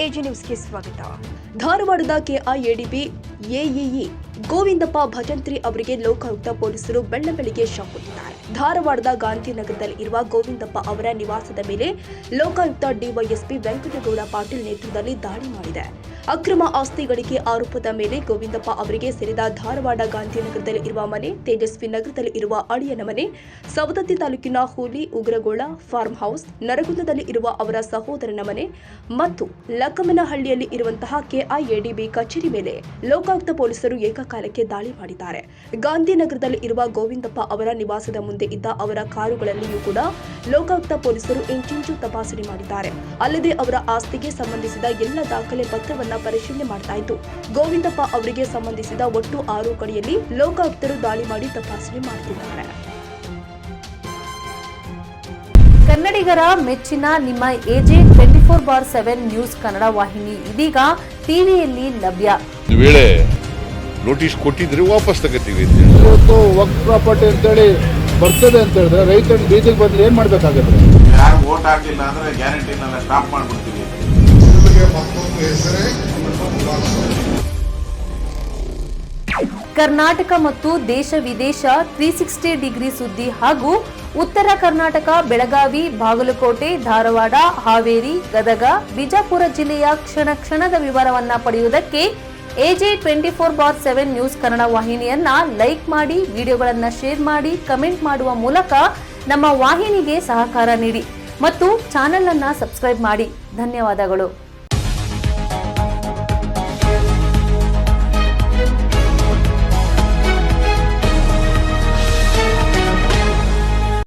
AG ನ್ಯೂಸ್ಗೆ ಸ್ವಾಗತ. ಧಾರವಾಡದ ಕೆಐಎಡಿಬಿ ಎಇಇ ಗೋವಿಂದಪ್ಪ ಭಜಂತ್ರಿ ಅವರಿಗೆ ಲೋಕಾಯುಕ್ತ ಪೊಲೀಸರು ಬೆಳ್ಳಂಬೆಳಿಗ್ಗೆ ಶಾಕ್ ಕೊಟ್ಟಿದ್ದಾರೆ. ಧಾರವಾಡದ ಗಾಂಧಿನಗರದಲ್ಲಿ ಇರುವ ಗೋವಿಂದಪ್ಪ ಅವರ ನಿವಾಸದ ಮೇಲೆ ಲೋಕಾಯುಕ್ತ ಡಿವೈಎಸ್ಪಿ ವೆಂಕಟಗೌಡ ಪಾಟೀಲ್ ನೇತೃತ್ವದಲ್ಲಿ ದಾಳಿ ಮಾಡಿದೆ. ಅಕ್ರಮ ಆಸ್ತಿ ಗಳಿಕೆ ಆರೋಪದ ಮೇಲೆ ಗೋವಿಂದಪ್ಪ ಅವರಿಗೆ ಸೇರಿದ ಧಾರವಾಡ ಗಾಂಧಿನಗರದಲ್ಲಿ ಇರುವ ಮನೆ, ತೇಜಸ್ವಿ ನಗರದಲ್ಲಿ ಇರುವ ಅಳಿಯನ ಮನೆ, ಸವದತ್ತಿ ತಾಲೂಕಿನ ಹುಲಿ ಉಗ್ರಗೋಳ ಫಾರ್ಮ್ ಹೌಸ್, ನರಗುಂದದಲ್ಲಿ ಇರುವ ಅವರ ಸಹೋದರನ ಮನೆ ಮತ್ತು ಲಕ್ಕಮ್ಮನಹಳ್ಳಿಯಲ್ಲಿ ಇರುವಂತಹ ಕೆಐಎಡಿಬಿ ಕಚೇರಿ ಮೇಲೆ ಲೋಕಾಯುಕ್ತ ಪೊಲೀಸರು ಏಕಕಾಲಕ್ಕೆ ದಾಳಿ ಮಾಡಿದ್ದಾರೆ. ಗಾಂಧಿನಗರದಲ್ಲಿ ಇರುವ ಗೋವಿಂದಪ್ಪ ಅವರ ನಿವಾಸದ ಮುಂದೆ ಇದ್ದ ಅವರ ಕಾರುಗಳಲ್ಲಿಯೂ ಕೂಡ ಲೋಕಾಯುಕ್ತ ಪೊಲೀಸರು ಇಂಚಿಂಚು ತಪಾಸಣೆ ಮಾಡಿದ್ದಾರೆ. ಅಲ್ಲದೆ ಅವರ ಆಸ್ತಿಗೆ ಸಂಬಂಧಿಸಿದ ಎಲ್ಲ ದಾಖಲೆ ಪತ್ರವನ್ನ ಪರಿಶೀಲನೆ ಮಾಡಲಾಯಿತು. ಗೋವಿಂದಪ್ಪ ಅವರಿಗೆ ಸಂಬಂಧಿಸಿದ ಒಟ್ಟು 6 ಕಡೆಯಲ್ಲಿ ಲೋಕಾಯುಕ್ತರು ದಾಳಿ ಮಾಡಿ ತಪಾಸಣೆ ಮಾಡುತ್ತಿದ್ದಾರೆ. ಕನ್ನಡಿಗರ ಮೆಚ್ಚಿನ ನಿಮ್ಮ ಎಜೆ 24/7 ನ್ಯೂಸ್ ಕನ್ನಡ ವಾಹಿನಿ ಇದೀಗ ಟಿವಿಯಲ್ಲಿ ಲಭ್ಯ. ವೇಳೆ ನೋಟಿಸ್ ಕೊಟ್ಟಿದ್ರೆ ವಾಪಸ್ ತಗೋತೀವಿ. ಇವತ್ತು ವಕ್ಫ್ ಪ್ರಾಪರ್ಟಿ ಅಂತೇಳಿ ಬರ್ತದೆ ಅಂತ ಹೇಳಿದ್ರೆ ರೈತರು ಬೀದಿಗೆ ಬಂದ್ರೆ ಏನ್ ಮಾಡ್ಬೇಕಾಗುತ್ತೆ? ಯಾರು ವೋಟ್ ಹಾಕಿಲ್ಲ ಅಂದ್ರೆ ಗ್ಯಾರಂಟಿನೆಲ್ಲ ಸ್ಟಾಪ್ ಮಾಡ್ಬಿಡ್ತೀವಿ. ಕರ್ನಾಟಕ ಮತ್ತು ದೇಶ ವಿದೇಶ 360 ಡಿಗ್ರಿ ಸುದ್ದಿ ಹಾಗೂ ಉತ್ತರ ಕರ್ನಾಟಕ, ಬೆಳಗಾವಿ, ಬಾಗಲಕೋಟೆ, ಧಾರವಾಡ, ಹಾವೇರಿ, ಗದಗ, ಬಿಜಾಪುರ ಜಿಲ್ಲೆಯ ಕ್ಷಣದ ವಿವರವನ್ನ ಪಡೆಯುವುದಕ್ಕೆ ಎಜೆ 24/7 ನ್ಯೂಸ್ ಕನ್ನಡ ವಾಹಿನಿಯನ್ನ ಲೈಕ್ ಮಾಡಿ, ವಿಡಿಯೋಗಳನ್ನ ಶೇರ್ ಮಾಡಿ, ಕಮೆಂಟ್ ಮಾಡುವ ಮೂಲಕ ನಮ್ಮ ವಾಹಿನಿಗೆ ಸಹಕಾರ ನೀಡಿ ಮತ್ತು ಚಾನೆಲ್ ಅನ್ನ ಸಬ್ಸ್ಕ್ರೈಬ್ ಮಾಡಿ. ಧನ್ಯವಾದಗಳು.